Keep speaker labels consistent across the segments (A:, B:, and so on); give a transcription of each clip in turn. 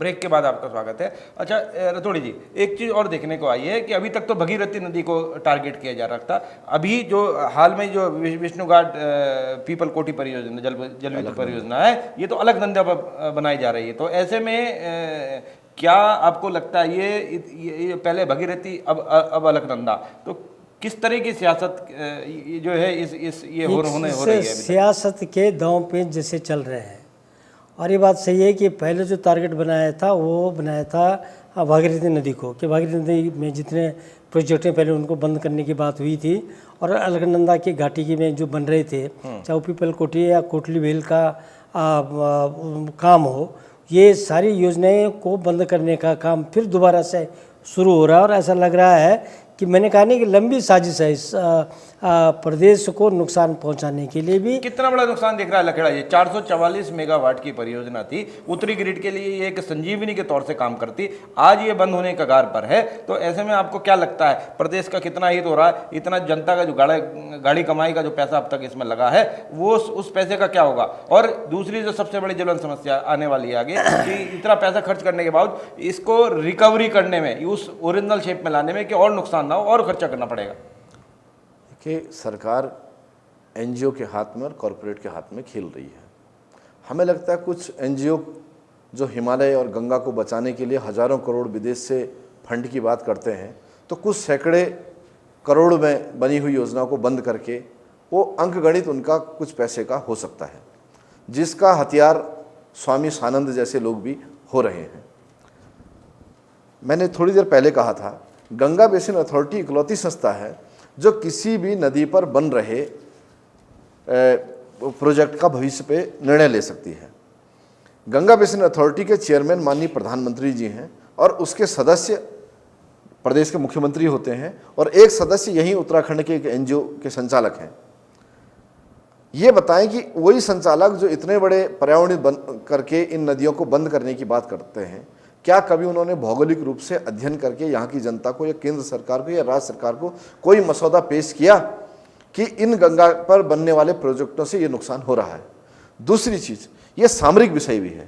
A: Break के बाद आपका स्वागत है। अच्छा रतोड़ी जी, एक चीज़ और देखने को आई है कि अभी तक तो भगीरथी नदी को टारगेट किया जा रहा था। अभी जो हाल में जो विष्णुघाट पीपल कोठी परियोजना जल विद्युत परियोजना है, ये तो अलग धंधा बनाई जा रही है। तो ऐसे में क्या आपको लगता है ये पहले भगीरथी अब अलग धंधा, तो किस तरह की सियासत जो है इस ये होने हो रही है?
B: सियासत के दांव पे जैसे चल रहे हैं। और ये बात सही है कि पहले जो टारगेट बनाया था वो बनाया था भागीरथी नदी को, कि भागीरथी नदी में जितने प्रोजेक्ट हैं पहले उनको बंद करने की बात हुई थी। और अलकनंदा की घाटी की में जो बन रहे थे, चाहे वो पीपल कोठी या कोटली बेल का काम हो, ये सारी योजनाएं को बंद करने का काम फिर दोबारा से शुरू हो रहा है। और ऐसा लग रहा है कि मैंने कहा नहीं कि लंबी साजिश है इस प्रदेश को नुकसान पहुंचाने के लिए भी।
A: कितना बड़ा नुकसान दिख रहा है लखेड़ा? ये 444 मेगावाट की परियोजना थी, उत्तरी ग्रिड के लिए ये एक संजीवनी के तौर से काम करती, आज ये बंद होने के कगार पर है। तो ऐसे में आपको क्या लगता है प्रदेश का कितना हित हो रहा है? इतना जनता का जो गाड़ी कमाई का जो पैसा अब तक इसमें लगा है, वो उस पैसे का क्या होगा? और दूसरी जो सबसे बड़ी ज्वलन समस्या आने वाली है आगे, कि इतना पैसा खर्च करने के बाद इसको रिकवरी करने में, उस ओरिजिनल शेप में लाने में कि और नुकसान ना हो और खर्चा करना पड़ेगा।
C: कि सरकार एनजीओ के हाथ में और कॉरपोरेट के हाथ में खेल रही है। हमें लगता है कुछ एनजीओ जो हिमालय और गंगा को बचाने के लिए हज़ारों करोड़ विदेश से फंड की बात करते हैं, तो कुछ सैकड़े करोड़ में बनी हुई योजनाओं को बंद करके वो अंकगणित उनका कुछ पैसे का हो सकता है, जिसका हथियार स्वामी सानंद जैसे लोग भी हो रहे हैं। मैंने थोड़ी देर पहले कहा था, गंगा बेसिन अथॉरिटी इकलौती संस्था है जो किसी भी नदी पर बन रहे प्रोजेक्ट का भविष्य पे निर्णय ले सकती है। गंगा बेसिन अथॉरिटी के चेयरमैन माननीय प्रधानमंत्री जी हैं और उसके सदस्य प्रदेश के मुख्यमंत्री होते हैं और एक सदस्य यहीं उत्तराखंड के एक एनजीओ के संचालक हैं। ये बताएं कि वही संचालक जो इतने बड़े पर्यावरण बंद करके इन नदियों को बंद करने की बात करते हैं, क्या कभी उन्होंने भौगोलिक रूप से अध्ययन करके यहाँ की जनता को या केंद्र सरकार को या राज्य सरकार को कोई मसौदा पेश किया कि इन गंगा पर बनने वाले प्रोजेक्टों से ये नुकसान हो रहा है? दूसरी चीज़, ये सामरिक विषय भी है,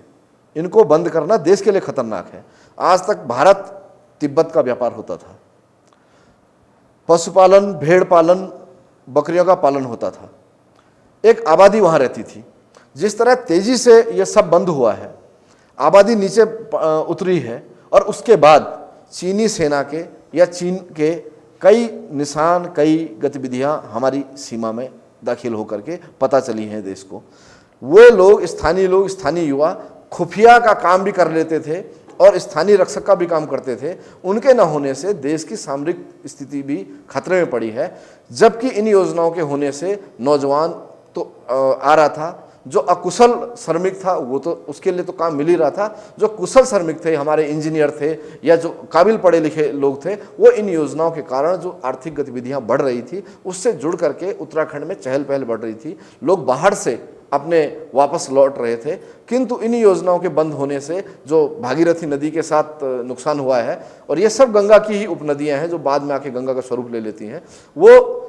C: इनको बंद करना देश के लिए खतरनाक है। आज तक भारत तिब्बत का व्यापार होता था, पशुपालन, भेड़ पालन, बकरियों का पालन होता था, एक आबादी वहाँ रहती थी। जिस तरह तेजी से ये सब बंद हुआ है, आबादी नीचे उतरी है और उसके बाद चीनी सेना के या चीन के कई निशान, कई गतिविधियां हमारी सीमा में दाखिल होकर के पता चली हैं देश को। वो लोग, स्थानीय युवा खुफिया का काम भी कर लेते थे और स्थानीय रक्षक का भी काम करते थे। उनके न होने से देश की सामरिक स्थिति भी खतरे में पड़ी है, जबकि इन योजनाओं के होने से नौजवान तो आ रहा था, जो अकुशल श्रमिक था वो तो उसके लिए तो काम मिल ही रहा था, जो कुशल श्रमिक थे, हमारे इंजीनियर थे या जो काबिल पढ़े लिखे लोग थे, वो इन योजनाओं के कारण जो आर्थिक गतिविधियां बढ़ रही थी उससे जुड़ करके उत्तराखंड में चहल पहल बढ़ रही थी। लोग बाहर से अपने वापस लौट रहे थे, किंतु इन योजनाओं के बंद होने से जो भागीरथी नदी के साथ नुकसान हुआ है, और ये सब गंगा की ही उपनदियाँ हैं जो बाद में आके गंगा का स्वरूप ले लेती हैं, वो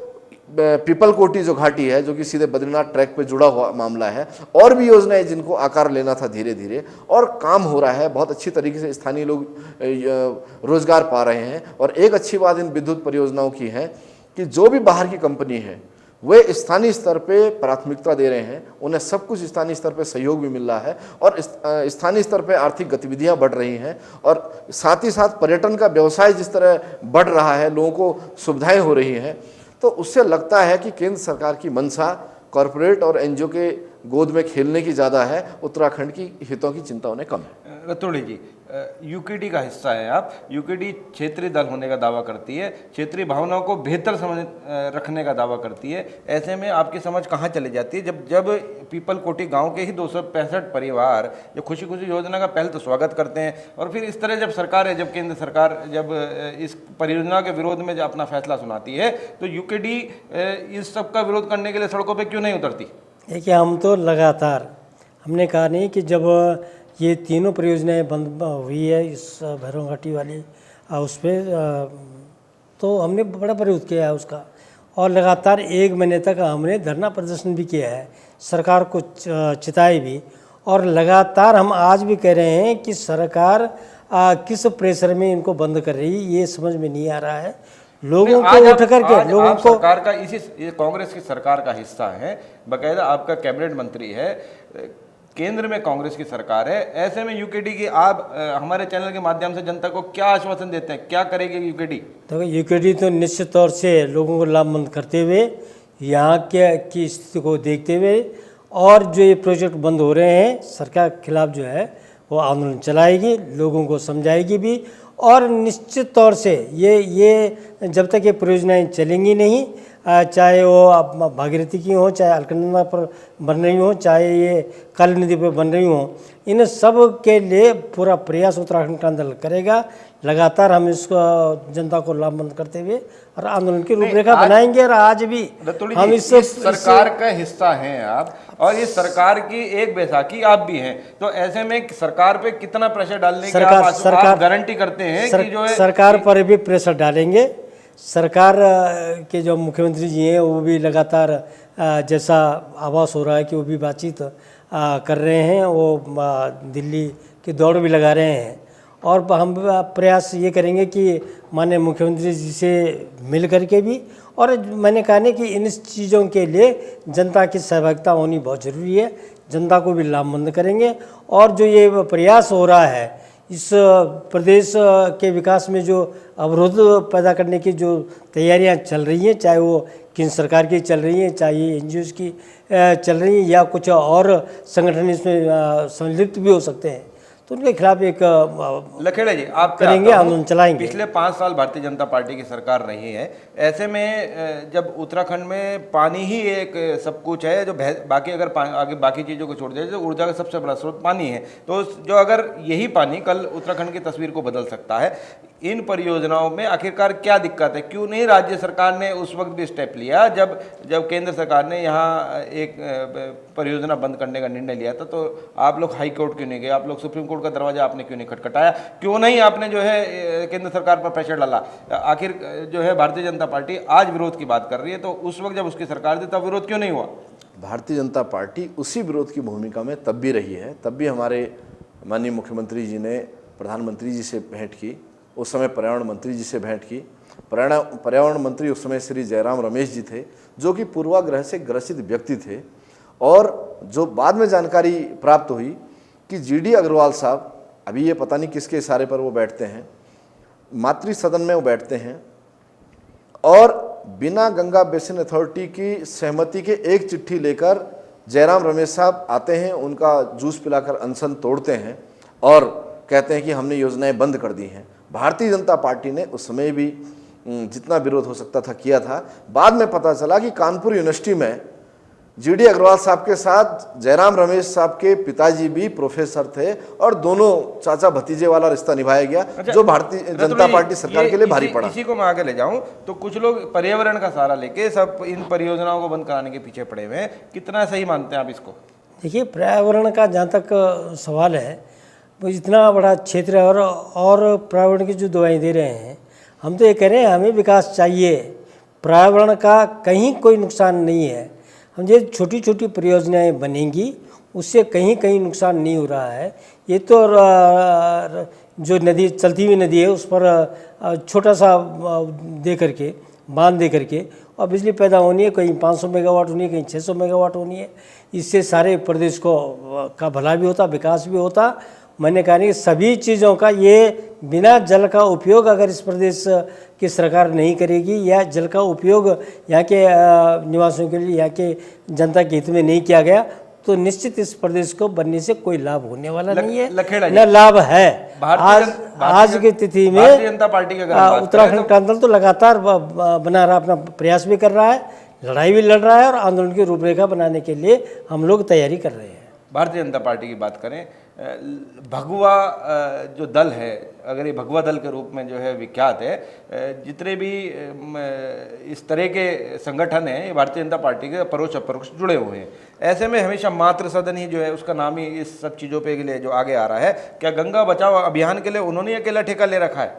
C: पीपल कोटी जो घाटी है जो कि सीधे बद्रीनाथ ट्रैक पे जुड़ा हुआ मामला है, और भी योजनाएं जिनको आकार लेना था धीरे धीरे, और काम हो रहा है बहुत अच्छी तरीके से, स्थानीय लोग रोजगार पा रहे हैं। और एक अच्छी बात इन विद्युत परियोजनाओं की है कि जो भी बाहर की कंपनी है वे स्थानीय स्तर पे प्राथमिकता दे रहे हैं, उन्हें सब कुछ स्थानीय स्तर पे सहयोग भी मिल रहा है और स्थानीय स्तर पे आर्थिक गतिविधियां बढ़ रही हैं, और साथ ही साथ पर्यटन का व्यवसाय जिस तरह बढ़ रहा है, लोगों को सुविधाएं हो रही हैं, तो उससे लगता है कि केंद्र सरकार की मंशा कॉरपोरेट और एनजीओ के गोद में खेलने की ज़्यादा है, उत्तराखंड की हितों की चिंता उन्हें कम है।
A: रतोड़ी जी, यूकेडी का हिस्सा है आप। यूकेडी क्षेत्रीय दल होने का दावा करती है, क्षेत्रीय भावनाओं को बेहतर समझ रखने का दावा करती है। ऐसे में आपकी समझ कहाँ चली जाती है जब पीपल कोटी गांव के ही 265 परिवार जो खुशी खुशी योजना का पहले तो स्वागत करते हैं, और फिर इस तरह जब सरकार है, जब केंद्र सरकार जब इस परियोजना के विरोध में जब अपना फैसला सुनाती है, तो यूकेडी इस सब का विरोध करने के लिए सड़कों पर क्यों नहीं उतरती?
B: देखिए, हम तो लगातार हमने कहा नहीं कि जब ये तीनों परियोजनाएं बंद हुई है इस भैरव घाटी वाली उस पर, तो हमने बड़ा विरोध किया है उसका, और लगातार 1 महीने तक हमने धरना प्रदर्शन भी किया है, सरकार को चिताए भी, और लगातार हम आज भी कह रहे हैं कि सरकार किस प्रेशर में इनको बंद कर रही है, ये समझ में नहीं आ रहा है। लोगों को उठ करके लोगों को
A: सरकार का ये कांग्रेस की सरकार का हिस्सा है, बकायदा आपका कैबिनेट मंत्री है, केंद्र में कांग्रेस की सरकार है। ऐसे में यूकेडी की आप हमारे चैनल के माध्यम से जनता को क्या आश्वासन देते हैं, क्या करेगी यूकेडी?
B: देखो यूकेडी तो निश्चित तौर से लोगों को लाभमंद करते हुए, यहाँ के की स्थिति को देखते हुए, और जो ये प्रोजेक्ट बंद हो रहे हैं सरकार के खिलाफ जो है वो आंदोलन चलाएगी, लोगों को समझाएगी भी। और निश्चित तौर से ये जब तक ये परियोजनाएँ चलेंगी नहीं, चाहे वो भागीरथी की हो, चाहे अलकनंदा पर बन रही हो, चाहे ये काली नदी पर बन रही हो, इन सब के लिए पूरा प्रयास उत्तराखंड का आंदोलन करेगा। लगातार हम इसको जनता को लाभमंद करते हुए और आंदोलन की रूपरेखा बनाएंगे। और आज भी हम
A: इस सरकार का हिस्सा हैं आप, और ये सरकार की एक बैसाखी आप भी हैं, तो ऐसे में सरकार पे कितना प्रेशर डालने की आप गारंटी करते हैं कि जो है
B: सरकार पर भी प्रेशर डालेंगे। सरकार के जो मुख्यमंत्री जी हैं वो भी लगातार जैसा आभास हो रहा है कि वो भी बातचीत कर रहे हैं, वो दिल्ली की दौड़ भी लगा रहे हैं। और हम प्रयास ये करेंगे कि माननीय मुख्यमंत्री जी से मिल करके भी, और मैंने कहा नहीं कि इन चीज़ों के लिए जनता की सहभागिता होनी बहुत ज़रूरी है, जनता को भी लाभमंद करेंगे। और जो ये प्रयास हो रहा है इस प्रदेश के विकास में जो अवरोध पैदा करने की जो तैयारियां चल रही हैं, चाहे वो केंद्र सरकार की चल रही हैं, चाहे एनजीओज की चल रही हैं, या कुछ और संगठन इसमें संलिप्त भी हो सकते हैं, तो उनके खिलाफ एक
A: लखेड़ा जी आप
B: करेंगे, आंदोलन चलाएंगे।
A: पिछले 5 साल भारतीय जनता पार्टी की सरकार रही है, ऐसे में जब उत्तराखंड में पानी ही एक सब कुछ है, जो बाकी अगर आगे बाकी चीज़ों को छोड़ दिया तो ऊर्जा का सबसे बड़ा स्रोत पानी है, तो जो अगर यही पानी कल उत्तराखंड की तस्वीर को बदल सकता है, इन परियोजनाओं में आखिरकार क्या दिक्कत है? क्यों नहीं राज्य सरकार ने उस वक्त भी स्टेप लिया जब केंद्र सरकार ने यहाँ एक परियोजना बंद करने का निर्णय लिया था? तो आप लोग हाई कोर्ट क्यों नहीं गए? आप लोग सुप्रीम कोर्ट का दरवाजा आपने क्यों नहीं खटखटाया? क्यों नहीं आपने जो है केंद्र सरकार पर प्रेशर डाला? आखिर जो है भारतीय जनता पार्टी आज विरोध की बात कर रही है, तो उस वक्त जब उसकी सरकार थी तब विरोध क्यों नहीं हुआ?
C: भारतीय जनता पार्टी उसी विरोध की भूमिका में तब भी रही है। तब भी हमारे माननीय मुख्यमंत्री जी ने प्रधानमंत्री जी से भेंट की, उस समय पर्यावरण मंत्री जी से भेंट की। पर्यावरण मंत्री उस समय श्री जयराम रमेश जी थे, जो कि पूर्वाग्रह से ग्रसित व्यक्ति थे। और जो बाद में जानकारी प्राप्त हुई कि जीडी अग्रवाल साहब, अभी ये पता नहीं किसके इशारे पर वो बैठते हैं, मातृ सदन में वो बैठते हैं, और बिना गंगा बेसिन अथॉरिटी की सहमति के एक चिट्ठी लेकर जयराम रमेश साहब आते हैं, उनका जूस पिलाकर अनशन तोड़ते हैं और कहते हैं कि हमने योजनाएं बंद कर दी हैं। भारतीय जनता पार्टी ने उस समय भी जितना विरोध हो सकता था किया था। बाद में पता चला कि कानपुर यूनिवर्सिटी में जीडी अग्रवाल साहब के साथ जयराम रमेश साहब के पिताजी भी प्रोफेसर थे, और दोनों चाचा भतीजे वाला रिश्ता निभाया गया। जो भारतीय जनता पार्टी सरकार के लिए भारी पड़ा।
A: इसी को मैं आगे ले जाऊं तो कुछ लोग पर्यावरण का सहारा लेके सब इन परियोजनाओं को बंद कराने के पीछे पड़े हुए हैं, कितना सही मानते हैं आप इसको?
B: देखिए, पर्यावरण का जहाँ तक सवाल है, वो इतना बड़ा क्षेत्र है, और पर्यावरण की जो दवाई दे रहे हैं, हम तो ये कह रहे हैं हमें विकास चाहिए, पर्यावरण का कहीं कोई नुकसान नहीं है। हम ये छोटी छोटी परियोजनाएं बनेंगी, उससे कहीं कहीं नुकसान नहीं हो रहा है। ये तो जो नदी, चलती हुई नदी है, उस पर छोटा सा दे करके, बांध दे करके और बिजली पैदा होनी है, कहीं 500 मेगावाट होनी है, कहीं 600 मेगावाट होनी है। इससे सारे प्रदेश का भला भी होता, विकास भी होता। मैंने कहा नहीं, सभी चीज़ों का, ये बिना जल का उपयोग अगर इस प्रदेश की सरकार नहीं करेगी, या जल का उपयोग यहाँ के निवासियों के लिए, यहाँ के जनता के हित में नहीं किया गया, तो निश्चित इस प्रदेश को बनने से कोई लाभ होने वाला नहीं है, न लाभ है। आज की तिथि में
A: भारतीय जनता पार्टी का
B: उत्तराखंड का आंदोलन तो लगातार बना रहा, अपना प्रयास भी कर रहा है, लड़ाई भी लड़ रहा है, और आंदोलन की रूपरेखा बनाने के लिए हम लोग तैयारी कर रहे हैं।
A: भारतीय जनता पार्टी की बात करें, भगवा जो दल है, अगर ये भगवा दल के रूप में जो है विख्यात है, जितने भी इस तरह के संगठन हैं, ये भारतीय जनता पार्टी के परोक्ष अपरोक्ष जुड़े हुए हैं। ऐसे में हमेशा मातृ सदन ही जो है, उसका नाम ही इस सब चीज़ों पे के लिए जो आगे आ रहा है, क्या गंगा बचाओ अभियान के लिए उन्होंने अकेला ठेका ले रखा है?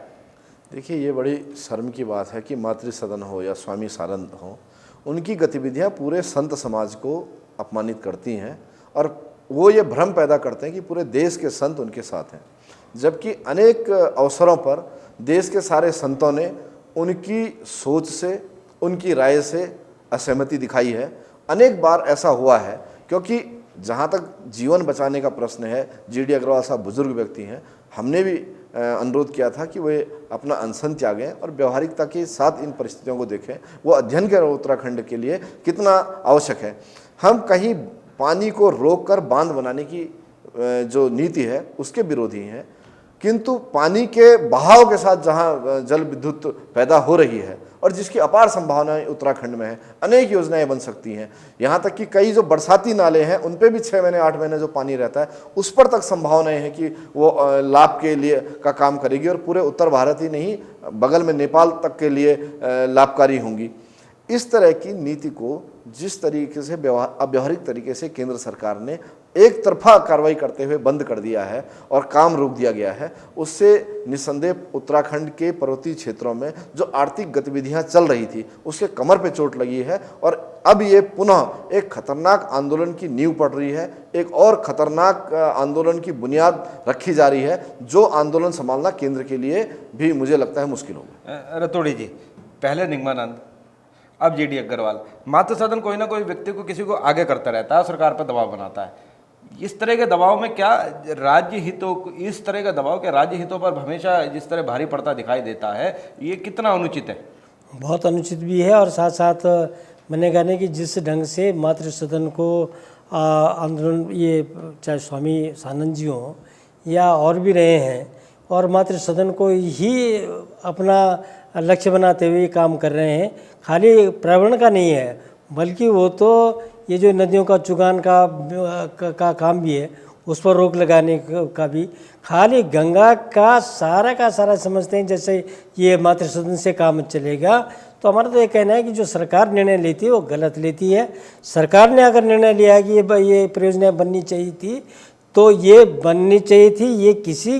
C: देखिए, ये बड़ी शर्म की बात है कि मातृ सदन हो या स्वामी सारंग हो, उनकी गतिविधियाँ पूरे संत समाज को अपमानित करती हैं और वो ये भ्रम पैदा करते हैं कि पूरे देश के संत उनके साथ हैं, जबकि अनेक अवसरों पर देश के सारे संतों ने उनकी सोच से, उनकी राय से असहमति दिखाई है। अनेक बार ऐसा हुआ है, क्योंकि जहाँ तक जीवन बचाने का प्रश्न है, जीडी अग्रवाल साहब बुजुर्ग व्यक्ति हैं, हमने भी अनुरोध किया था कि वे अपना अनशन त्यागें और व्यवहारिकता के साथ इन परिस्थितियों को देखें। वो अध्ययन करें उत्तराखंड के लिए कितना आवश्यक है। हम कहीं पानी को रोककर बांध बनाने की जो नीति है उसके विरोधी हैं, किंतु पानी के बहाव के साथ जहाँ जल विद्युत पैदा हो रही है और जिसकी अपार संभावनाएं उत्तराखंड में है, अनेक योजनाएं बन सकती हैं। यहाँ तक कि कई जो बरसाती नाले हैं उन पे भी 6 महीने 8 महीने जो पानी रहता है उस पर तक संभावनाएं हैं कि वो लाभ के लिए का काम करेगी और पूरे उत्तर भारत ही नहीं, बगल में नेपाल तक के लिए लाभकारी होंगी। इस तरह की नीति को जिस तरीके से अव्यावहारिक तरीके से केंद्र सरकार ने एक तरफा कार्रवाई करते हुए बंद कर दिया है और काम रोक दिया गया है, उससे निसंदेह उत्तराखंड के पर्वतीय क्षेत्रों में जो आर्थिक गतिविधियां चल रही थी उसके कमर पे चोट लगी है और अब ये पुनः एक खतरनाक आंदोलन की नींव पड़ रही है, एक और खतरनाक आंदोलन की बुनियाद रखी जा रही है, जो आंदोलन संभालना केंद्र के लिए भी मुझे लगता है मुश्किल होगा।
A: रतोड़ी जी, पहले निगमानंद, अब जीडी अग्रवाल, मातृ सदन कोई ना कोई व्यक्ति को किसी को आगे करता रहता है, सरकार पर दबाव बनाता है। इस तरह के दबाव में क्या राज्य हितों, इस तरह का दबाव के राज्य हितों पर हमेशा जिस तरह भारी पड़ता दिखाई देता है, ये कितना अनुचित है?
B: बहुत अनुचित भी है और साथ साथ मैंने कहने कि जिस ढंग से मातृ सदन को आंदोलन, ये चाहे स्वामी सानंद जी हों या और भी रहे हैं, और मातृ सदन को ही अपना लक्ष्य बनाते हुए काम कर रहे हैं। खाली पर्यावरण का नहीं है, बल्कि वो तो ये जो नदियों का चुगान का काम भी है, उस पर रोक लगाने का भी। खाली गंगा का सारा समझते हैं जैसे ये मातृ सदन से काम चलेगा। तो हमारा तो ये कहना है कि जो सरकार निर्णय लेती है वो गलत लेती है। सरकार ने अगर निर्णय लिया है कि ये परियोजना बननी चाहिए थी तो ये बननी चाहिए थी, ये किसी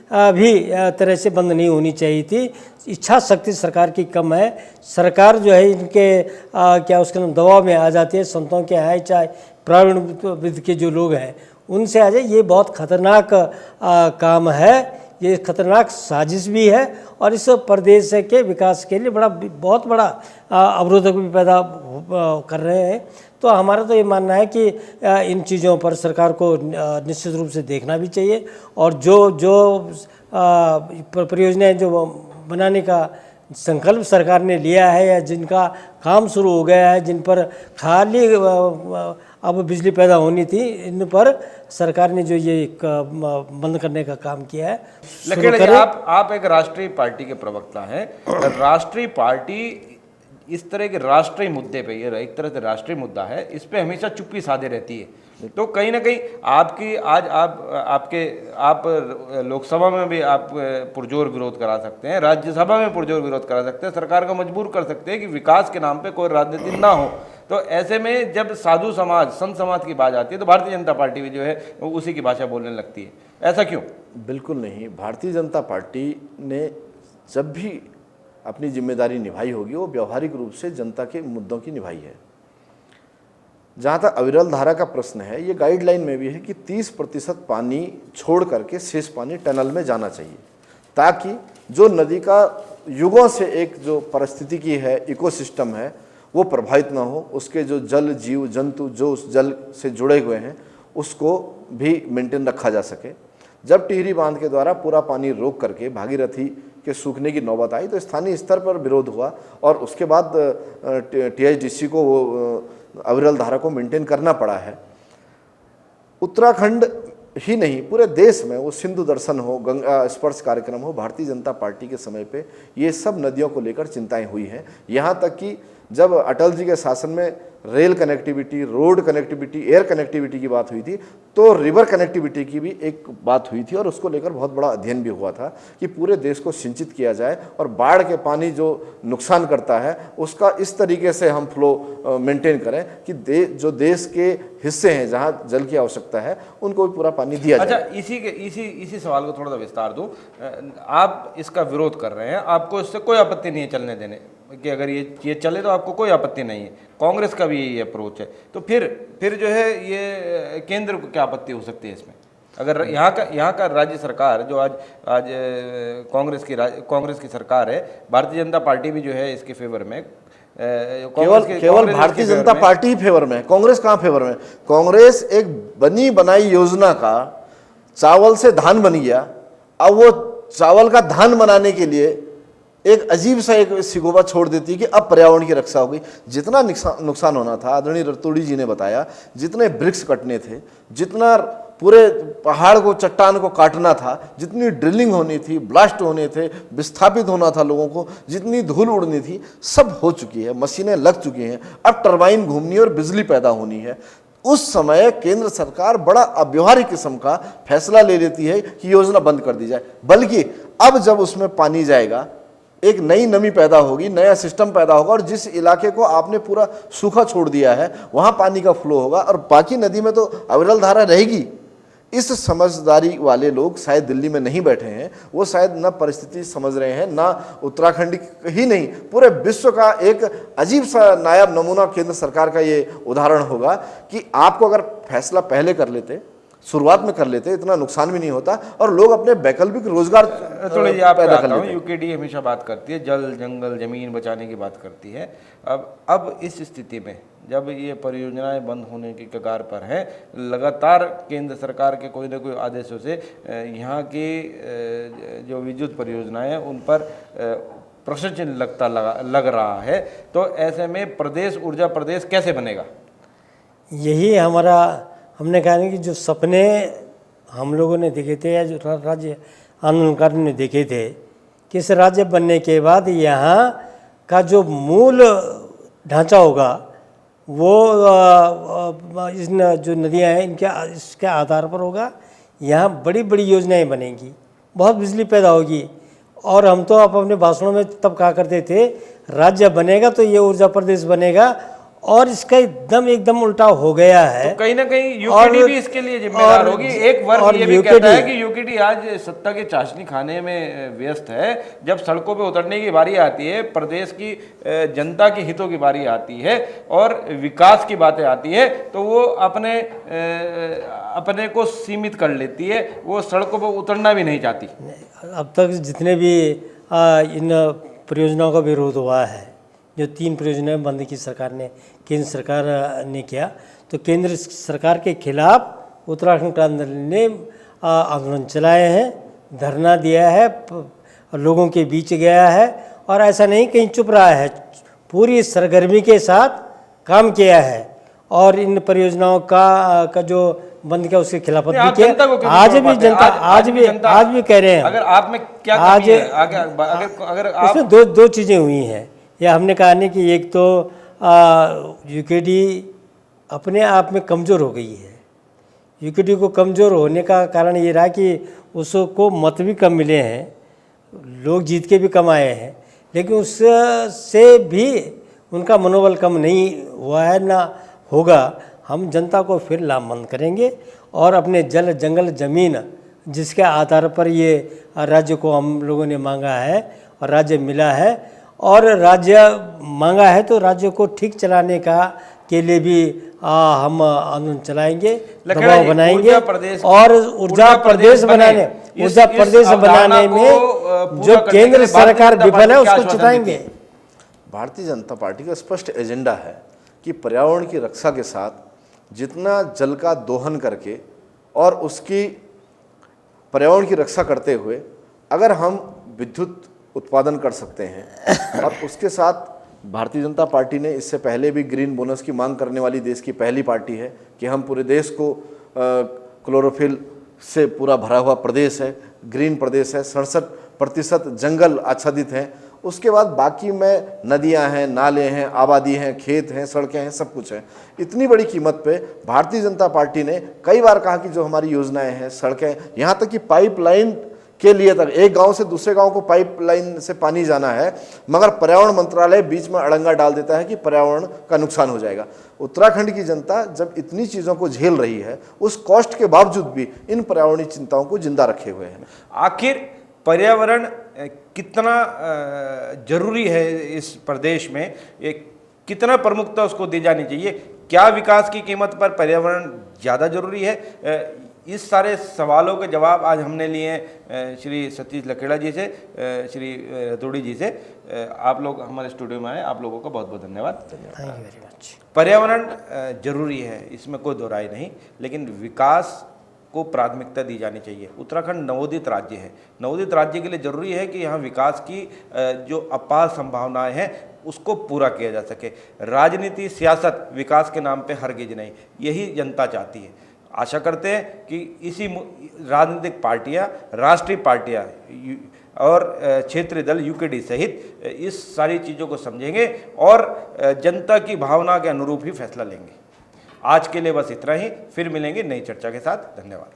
B: भी तरह से बंद नहीं होनी चाहिए थी। इच्छा शक्ति सरकार की कम है। सरकार जो है इनके क्या उसके नाम दबाव में आ जाती है, संतों के हैं चाहे प्रावीण्य के जो लोग हैं उनसे आ जाए। ये बहुत खतरनाक काम है, ये खतरनाक साजिश भी है और इस प्रदेश के विकास के लिए बहुत बड़ा अवरोधक भी पैदा कर रहे हैं। तो हमारा तो ये मानना है कि इन चीज़ों पर सरकार को निश्चित रूप से देखना भी चाहिए और जो परियोजनाएं जो बनाने का संकल्प सरकार ने लिया है या जिनका काम शुरू हो गया है, जिन पर खाली अब बिजली पैदा होनी थी, इन पर सरकार ने जो ये बंद करने का काम किया है।
A: लेकिन आप एक राष्ट्रीय पार्टी के प्रवक्ता हैं। राष्ट्रीय पार्टी इस तरह के राष्ट्रीय मुद्दे पे, ये एक तरह से राष्ट्रीय मुद्दा है, इस पे हमेशा चुप्पी साधे रहती है। तो कहीं ना कहीं आपकी आज आप लोकसभा में भी आप पुरजोर विरोध करा सकते हैं, राज्यसभा में पुरजोर विरोध करा सकते हैं, सरकार को मजबूर कर सकते हैं कि विकास के नाम पे कोई राजनीति ना हो। तो ऐसे में जब साधु समाज, संत समाज की बात आती है तो भारतीय जनता पार्टी भी जो है उसी की भाषा बोलने लगती है। ऐसा क्यों?
C: बिल्कुल नहीं। भारतीय जनता पार्टी ने जब भी अपनी जिम्मेदारी निभाई होगी वो व्यवहारिक रूप से जनता के मुद्दों की निभाई है। जहाँ तक अविरल धारा का प्रश्न है, ये गाइडलाइन में भी है कि 30% पानी छोड़ करके शेष पानी टनल में जाना चाहिए, ताकि जो नदी का युगों से एक जो पारिस्थितिकी है, इकोसिस्टम है, वो प्रभावित ना हो। उसके जो जल जीव जंतु जो उस जल से जुड़े हुए हैं उसको भी मेंटेन रखा जा सके। जब टिहरी बांध के द्वारा पूरा पानी रोक करके भागीरथी के सूखने की नौबत आई तो स्थानीय स्तर पर विरोध हुआ और उसके बाद टीएचडीसी को वो अविरल धारा को मेंटेन करना पड़ा है। उत्तराखंड ही नहीं पूरे देश में वो सिंधु दर्शन हो, गंगा स्पर्श कार्यक्रम हो, भारतीय जनता पार्टी के समय पे ये सब नदियों को लेकर चिंताएं हुई हैं। यहाँ तक कि जब अटल जी के शासन में rail connectivity, road connectivity, air connectivity की बात हुई थी तो रिवर कनेक्टिविटी की भी एक बात हुई थी और उसको लेकर बहुत बड़ा अध्ययन भी हुआ था कि पूरे देश को सिंचित किया जाए और बाढ़ के पानी जो नुकसान करता है उसका इस तरीके से हम फ्लो मेंटेन करें कि जो देश के हिस्से हैं जहाँ जल की आवश्यकता है उनको भी पूरा पानी दिया जाए।
A: अच्छा, इसी सवाल को थोड़ा सा विस्तार दूं। आप इसका विरोध कर रहे हैं, आपको इससे कोई आपत्ति नहीं है चलने देने, कि अगर ये चले तो आपको कोई आपत्ति नहीं है, कांग्रेस का भी यही अप्रोच है, तो फिर जो है ये केंद्र को क्या आपत्ति हो सकती है इसमें? अगर यहाँ का राज्य सरकार जो आज कांग्रेस की सरकार है, भारतीय जनता पार्टी भी जो है इसके फेवर में,
C: केवल भारतीय जनता पार्टी ही फेवर में है, कांग्रेस कहाँ फेवर में? कांग्रेस एक बनी बनाई योजना का चावल से धान बन गया, अब वो चावल का धान बनाने के लिए एक अजीब सा एक सिगोबा छोड़ देती है कि अब पर्यावरण की रक्षा होगी। जितना नुकसान होना था, आदरणीय रतोड़ी जी ने बताया, जितने वृक्ष कटने थे, जितना पूरे पहाड़ को, चट्टान को काटना था, जितनी ड्रिलिंग होनी थी, ब्लास्ट होने थे, विस्थापित होना था लोगों को, जितनी धूल उड़नी थी, सब हो चुकी है, मशीनें लग चुकी हैं, अब टरबाइन घूमनी है और बिजली पैदा होनी है। उस समय केंद्र सरकार बड़ा अव्यवहारिक किस्म का फैसला ले लेती है कि योजना बंद कर दी जाए, बल्कि अब जब उसमें पानी जाएगा, एक नई नमी पैदा होगी, नया सिस्टम पैदा होगा, और जिस इलाके को आपने पूरा सूखा छोड़ दिया है वहां पानी का फ्लो होगा और बाकी नदी में तो अविरल धारा रहेगी। इस समझदारी वाले लोग शायद दिल्ली में नहीं बैठे हैं, वो शायद ना परिस्थिति समझ रहे हैं, ना उत्तराखंड ही नहीं, पूरे विश्व का एक अजीब सा नायाब नमूना केंद्र सरकार का ये उदाहरण होगा कि आपको अगर फैसला पहले कर लेते, शुरुआत में कर लेते, इतना नुकसान भी नहीं होता और लोग अपने वैकल्पिक रोजगार
A: पैदा कर लेते। यूकेडी हमेशा बात करती है जल, जंगल, जमीन बचाने की बात करती है। अब इस स्थिति में जब ये परियोजनाएं बंद होने की कगार पर है, लगातार केंद्र सरकार के कोई ना कोई आदेशों से यहाँ की जो विद्युत परियोजनाएं हैं उन पर प्रश्न चिन्ह लग रहा है, तो ऐसे में ऊर्जा प्रदेश कैसे बनेगा?
B: यही हमने कहा कि जो सपने हम लोगों ने देखे थे या जो राज्य आंदोलनकारियों ने देखे थे कि इस राज्य बनने के बाद यहाँ का जो मूल ढांचा होगा वो इन जो नदियाँ हैं इसके आधार पर होगा। यहाँ बड़ी बड़ी योजनाएं बनेंगी, बहुत बिजली पैदा होगी, और हम तो आप अपने भाषणों में तब कहा करते थे राज्य बनेगा तो ये ऊर्जा प्रदेश बनेगा, और इसका एकदम उल्टा हो गया है।
A: तो कहीं ना कहीं यूकेडी भी इसके लिए जिम्मेदार होगी। एक वर्ग ये भी कहता है कि यूकेडी आज सत्ता के चाशनी खाने में व्यस्त है, जब सड़कों पे उतरने की बारी आती है, प्रदेश की जनता के हितों की बारी आती है और विकास की बातें आती है, तो वो अपने को सीमित कर लेती है, वो सड़कों पर उतरना भी नहीं चाहती।
B: अब तक जितने भी इन परियोजनाओं का विरोध हुआ है, जो 3 परियोजनाएं बंद की केंद्र सरकार ने किया, तो केंद्र सरकार के खिलाफ उत्तराखंड क्रांति दल ने आंदोलन चलाए हैं, धरना दिया है, लोगों के बीच गया है, और ऐसा नहीं कहीं चुप रहा है, पूरी सरगर्मी के साथ काम किया है, और इन परियोजनाओं का जो बंद किया उसके खिलाफ भी किया। आज भी कह रहे हैं।
A: अगर आप में क्या कमी है? अगर आप
B: इसमें दो चीज़ें हुई हैं, या हमने कहा नहीं कि एक तो यूकेडी अपने आप में कमज़ोर हो गई है। यूकेडी को कमज़ोर होने का कारण ये रहा कि उसको मत भी कम मिले हैं, लोग जीत के भी कम आए हैं, लेकिन उससे भी उनका मनोबल कम नहीं हुआ है, ना होगा। हम जनता को फिर लामबंद करेंगे और अपने जल, जंगल, ज़मीन जिसके आधार पर ये राज्य को हम लोगों ने मांगा है और राज्य मिला है, और राज्य मांगा है तो राज्य को ठीक चलाने के लिए भी हम आंदोलन चलाएंगे, दबाव बनाएंगे, और ऊर्जा प्रदेश बनाने में जो केंद्र सरकार विफल है उसको जिताएंगे।
C: भारतीय जनता पार्टी का स्पष्ट एजेंडा है कि पर्यावरण की रक्षा के साथ जितना जल का दोहन करके और उसकी पर्यावरण की रक्षा करते हुए अगर हम विद्युत उत्पादन कर सकते हैं, और उसके साथ भारतीय जनता पार्टी ने इससे पहले भी ग्रीन बोनस की मांग करने वाली देश की पहली पार्टी है कि हम पूरे देश को क्लोरोफिल से पूरा भरा हुआ प्रदेश है, ग्रीन प्रदेश है, 67% जंगल आच्छादित हैं, उसके बाद बाकी में नदियां हैं, नाले हैं, आबादी हैं, खेत हैं, सड़कें हैं, सब कुछ है। इतनी बड़ी कीमत पे भारतीय जनता पार्टी ने कई बार कहा कि जो हमारी योजनाएं हैं, सड़कें, यहाँ तक कि पाइपलाइन के लिए तक एक गांव से दूसरे गांव को पाइपलाइन से पानी जाना है, मगर पर्यावरण मंत्रालय बीच में अड़ंगा डाल देता है कि पर्यावरण का नुकसान हो जाएगा। उत्तराखंड की जनता जब इतनी चीज़ों को झेल रही है, उस कॉस्ट के बावजूद भी इन पर्यावरणीय चिंताओं को जिंदा रखे हुए हैं।
A: आखिर पर्यावरण कितना जरूरी है इस प्रदेश में, ये कितना प्रमुखता उसको दी जानी चाहिए, क्या विकास की कीमत पर पर्यावरण ज़्यादा जरूरी है, इस सारे सवालों के जवाब आज हमने लिए श्री सतीश लखेड़ा जी से, श्री रतूड़ी जी से। आप लोग हमारे स्टूडियो में आए, आप लोगों का बहुत बहुत धन्यवाद।
B: Thank you very much.
A: पर्यावरण जरूरी है, इसमें कोई दो राय नहीं, लेकिन विकास को प्राथमिकता दी जानी चाहिए। उत्तराखंड नवोदित राज्य है, नवोदित राज्य के लिए जरूरी है कि यहाँ विकास की जो अपार संभावनाएं हैं उसको पूरा किया जा सके। राजनीति, सियासत विकास के नाम पे हरगिज नहीं, यही जनता चाहती है। आशा करते हैं कि इसी राजनीतिक पार्टियां, राष्ट्रीय पार्टियां और क्षेत्रीय दल यूकेडी सहित इस सारी चीज़ों को समझेंगे और जनता की भावना के अनुरूप ही फैसला लेंगे। आज के लिए बस इतना ही, फिर मिलेंगे नई चर्चा के साथ। धन्यवाद।